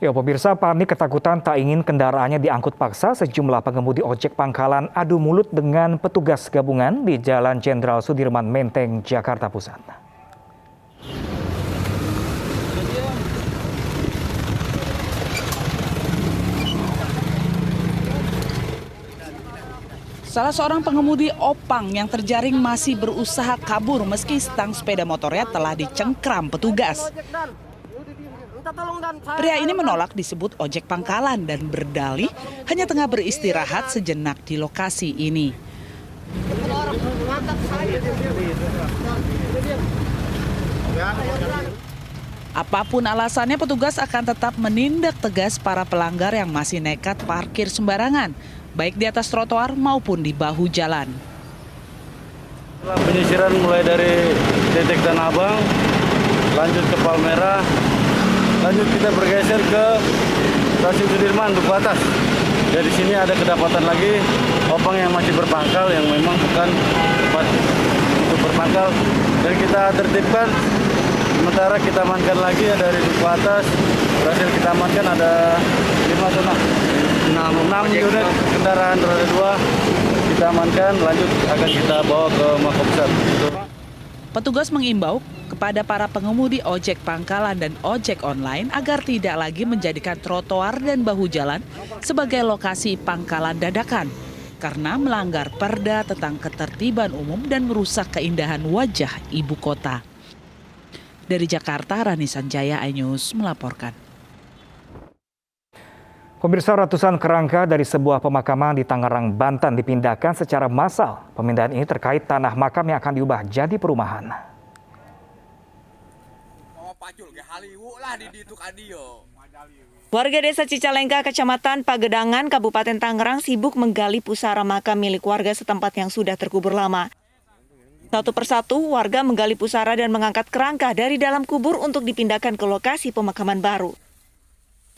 Ya, pemirsa, panik ketakutan tak ingin kendaraannya diangkut paksa, sejumlah pengemudi ojek pangkalan adu mulut dengan petugas gabungan di Jalan Jenderal Sudirman Menteng, Jakarta Pusat. Salah seorang pengemudi opang yang terjaring masih berusaha kabur meski stang sepeda motornya telah dicengkram petugas. Pria ini menolak disebut ojek pangkalan dan berdalih hanya tengah beristirahat sejenak di lokasi ini. Apapun alasannya, petugas akan tetap menindak tegas para pelanggar yang masih nekat parkir sembarangan, baik di atas trotoar maupun di bahu jalan. Penyisiran mulai dari titik Tanah Abang, lanjut ke Palmerah, lanjut kita bergeser ke Stasiun Sudirman, Duku Atas. Dari sini ada kedapatan lagi opang yang masih berpangkal, yang memang bukan tempat untuk berpangkal. Dan kita tertibkan, sementara kita amankan lagi dari Duku Atas, berhasil kita amankan ada 5 atau 6 unit kendaraan roda 2 kita amankan, lanjut akan kita bawa ke Mapolsek. Petugas mengimbau kepada para pengemudi ojek pangkalan dan ojek online agar tidak lagi menjadikan trotoar dan bahu jalan sebagai lokasi pangkalan dadakan karena melanggar perda tentang ketertiban umum dan merusak keindahan wajah ibu kota. Dari Jakarta, Rani Sanjaya, iNews melaporkan. Pemirsa, ratusan kerangka dari sebuah pemakaman di Tangerang, Banten dipindahkan secara massal. Pemindahan ini terkait tanah makam yang akan diubah jadi perumahan. Warga Desa Cicalengka, Kecamatan Pagedangan, Kabupaten Tangerang sibuk menggali pusara makam milik warga setempat yang sudah terkubur lama. Satu persatu, warga menggali pusara dan mengangkat kerangka dari dalam kubur untuk dipindahkan ke lokasi pemakaman baru.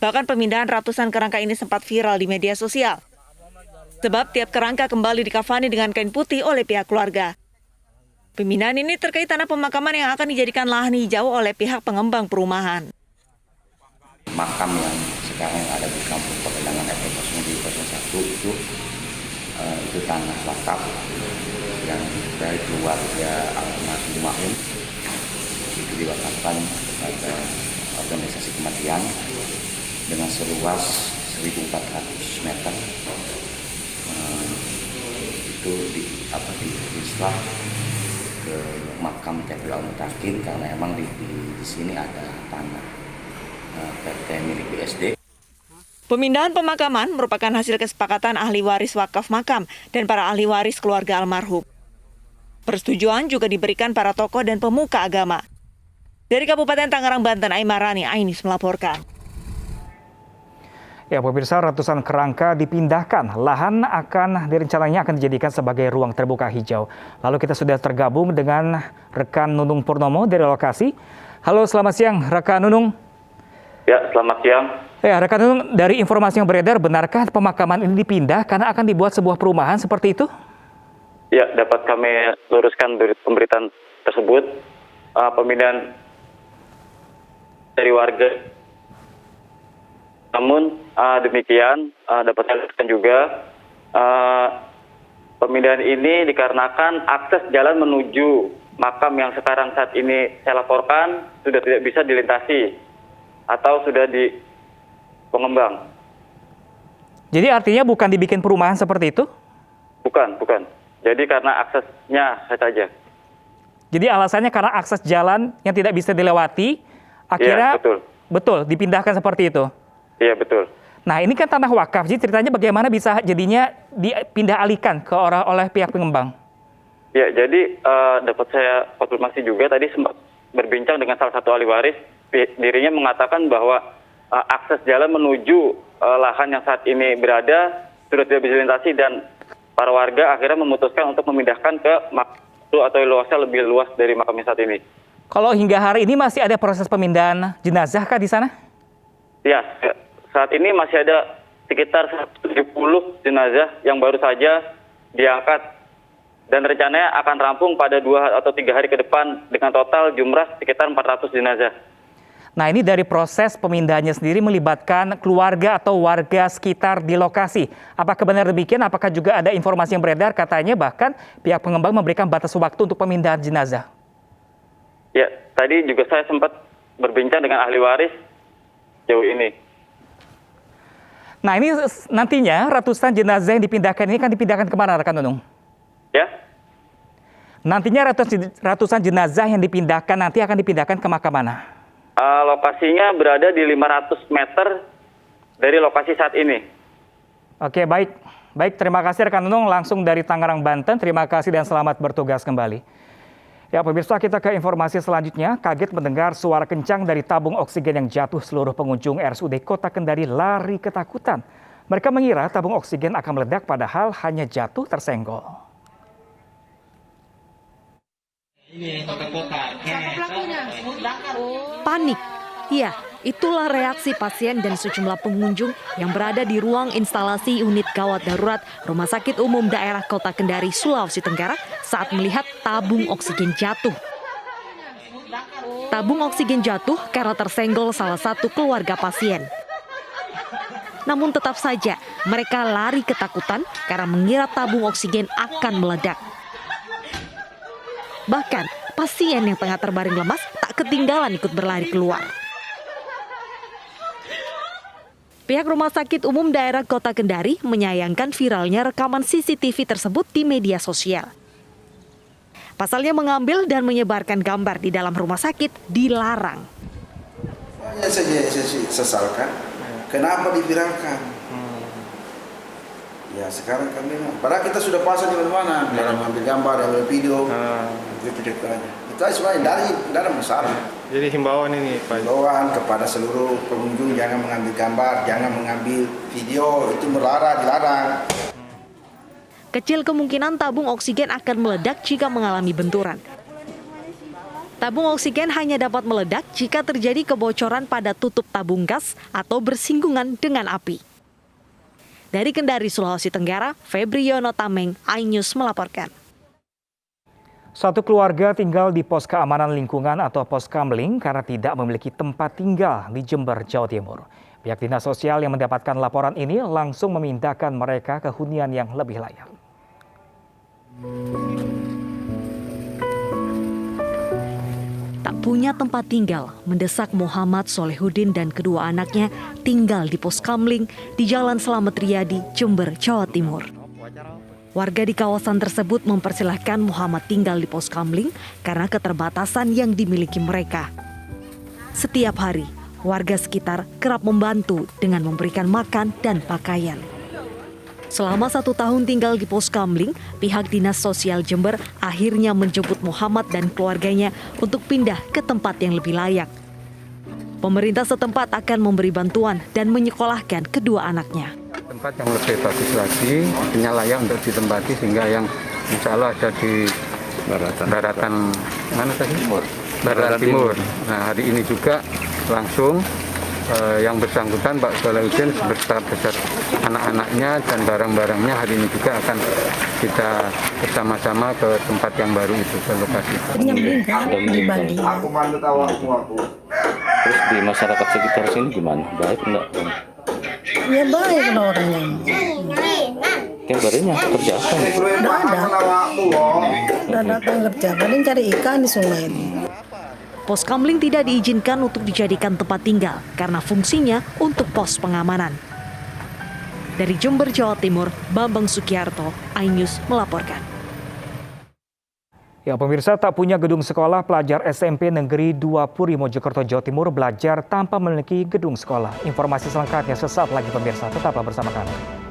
Bahkan pemindahan ratusan kerangka ini sempat viral di media sosial. Sebab tiap kerangka kembali dikafani dengan kain putih oleh pihak keluarga. Pemindahan ini terkait tanah pemakaman yang akan dijadikan lahan hijau oleh pihak pengembang perumahan. Makam yang sekarang ada di Kampung Pagedangan RT 01 itu tanah wakaf yang dari keluarga almarhum itu diwakafkan kepada organisasi kematian dengan seluas 1.400 meter. Itu diserah ke makam TPU Al-Mutakin karena emang di sini ada tanah PT milik BSD. Pemindahan pemakaman merupakan hasil kesepakatan ahli waris wakaf makam dan para ahli waris keluarga almarhum. Persetujuan juga diberikan para tokoh dan pemuka agama. Dari Kabupaten Tangerang, Banten, Aimarani, iNews melaporkan. Ya, pemirsa, ratusan kerangka dipindahkan. Lahan rencananya akan dijadikan sebagai ruang terbuka hijau. Lalu kita sudah tergabung dengan rekan Nunung Purnomo dari lokasi. Halo, selamat siang, rekan Nunung. Ya, selamat siang. Ya, rekan Nunung, dari informasi yang beredar, benarkah pemakaman ini dipindah karena akan dibuat sebuah perumahan seperti itu? Ya, dapat kami luruskan pemberitaan tersebut. Pemindahan dari warga. Namun demikian dapat saya luruskan juga pemindahan ini dikarenakan akses jalan menuju makam yang sekarang saat ini saya laporkan sudah tidak bisa dilintasi atau sudah di pengembang. Jadi artinya bukan dibikin perumahan seperti itu? Bukan. Jadi karena aksesnya saja. Jadi alasannya karena akses jalan yang tidak bisa dilewati, akhirnya ya, betul dipindahkan seperti itu. Iya, betul. Nah, ini kan tanah wakaf, jadi ceritanya bagaimana bisa jadinya dipindah alihkan oleh pihak pengembang? Ya, jadi dapat saya konfirmasi juga tadi sempat berbincang dengan salah satu ahli waris, dirinya mengatakan bahwa akses jalan menuju lahan yang saat ini berada sudah tidak bisa dilintasi dan para warga akhirnya memutuskan untuk memindahkan ke makam atau luasnya lebih luas dari makam saat ini. Kalau hingga hari ini masih ada proses pemindahan jenazah kah di sana? Ya, saat ini masih ada sekitar 170 jenazah yang baru saja diangkat dan rencananya akan rampung pada 2 atau 3 hari ke depan dengan total jumlah sekitar 400 jenazah. Nah, ini dari proses pemindahannya sendiri melibatkan keluarga atau warga sekitar di lokasi. Apakah benar demikian? Apakah juga ada informasi yang beredar katanya bahkan pihak pengembang memberikan batas waktu untuk pemindahan jenazah? Ya, tadi juga saya sempat berbincang dengan ahli waris jauh ini. Nah, ini nantinya ratusan jenazah yang dipindahkan ini kan dipindahkan kemana, rekan Nunung? Ya, Nantinya ratusan jenazah yang dipindahkan nanti akan dipindahkan ke makam mana? lokasinya berada di 500 meter dari lokasi saat ini. Oke, baik. Baik, terima kasih rekan Nunung langsung dari Tangerang, Banten. Terima kasih dan selamat bertugas kembali. Ya, pemirsa, kita ke informasi selanjutnya. Kaget mendengar suara kencang dari tabung oksigen yang jatuh, seluruh pengunjung RSUD Kota Kendari lari ketakutan. Mereka mengira tabung oksigen akan meledak padahal hanya jatuh tersenggol. Panik. Ya, itulah reaksi pasien dan sejumlah pengunjung yang berada di ruang instalasi unit gawat darurat Rumah Sakit Umum Daerah Kota Kendari, Sulawesi Tenggara saat melihat tabung oksigen jatuh. Tabung oksigen jatuh karena tersenggol salah satu keluarga pasien. Namun tetap saja mereka lari ketakutan karena mengira tabung oksigen akan meledak. Bahkan pasien yang tengah terbaring lemas tak ketinggalan ikut berlari keluar. Pihak Rumah Sakit Umum Daerah Kota Kendari menyayangkan viralnya rekaman CCTV tersebut di media sosial. Pasalnya mengambil dan menyebarkan gambar di dalam rumah sakit dilarang. Hanya saja saya sesalkan, kenapa diviralkan? Ya sekarang kami, padahal kita sudah pasang di mana-mana, dalam ambil gambar, ambil video, itu aja. Itu aja sebenarnya, tidak ada masalah. Jadi himbauan ini Pak. Himbauan kepada seluruh pengunjung jangan mengambil gambar, jangan mengambil video, itu dilarang. Kecil kemungkinan tabung oksigen akan meledak jika mengalami benturan. Tabung oksigen hanya dapat meledak jika terjadi kebocoran pada tutup tabung gas atau bersinggungan dengan api. Dari Kendari, Sulawesi Tenggara, Febriono Tameng, iNews melaporkan. Satu keluarga tinggal di pos keamanan lingkungan atau pos kamling karena tidak memiliki tempat tinggal di Jember, Jawa Timur. Pihak Dinas Sosial yang mendapatkan laporan ini langsung memindahkan mereka ke hunian yang lebih layak. Tak punya tempat tinggal, mendesak Muhammad Solehudin dan kedua anaknya tinggal di pos kamling di Jalan Slamet Riyadi, Jember, Jawa Timur. Warga di kawasan tersebut mempersilahkan Muhammad tinggal di pos kamling karena keterbatasan yang dimiliki mereka. Setiap hari, warga sekitar kerap membantu dengan memberikan makan dan pakaian. Selama 1 tahun tinggal di pos kamling, pihak Dinas Sosial Jember akhirnya menjemput Muhammad dan keluarganya untuk pindah ke tempat yang lebih layak. Pemerintah setempat akan memberi bantuan dan menyekolahkan kedua anaknya. Tempat yang lebih bagus lagi, punya layak untuk ditempati sehingga yang insya Allah ada di daratan mana tadi? Barat Timur. Nah, hari ini juga langsung yang bersangkutan Pak Solehudin beserta anak-anaknya dan barang-barangnya hari ini juga akan kita bersama-sama ke tempat yang baru itu, ke lokasi. Di Bali. Terus di masyarakat sekitar sini gimana? Baik enggak? Ya baik orangnya. Tiap harinya kerja apa? Udah datang kerja, paling cari ikan di sungai. Pos kamling tidak diizinkan untuk dijadikan tempat tinggal karena fungsinya untuk pos pengamanan. Dari Jember, Jawa Timur, Bambang Sukiarto, iNews melaporkan. Ya, pemirsa, tak punya gedung sekolah, pelajar SMP Negeri 2 Puri, Mojokerto, Jawa Timur belajar tanpa memiliki gedung sekolah. Informasi selengkapnya sesaat lagi pemirsa, tetaplah bersama kami.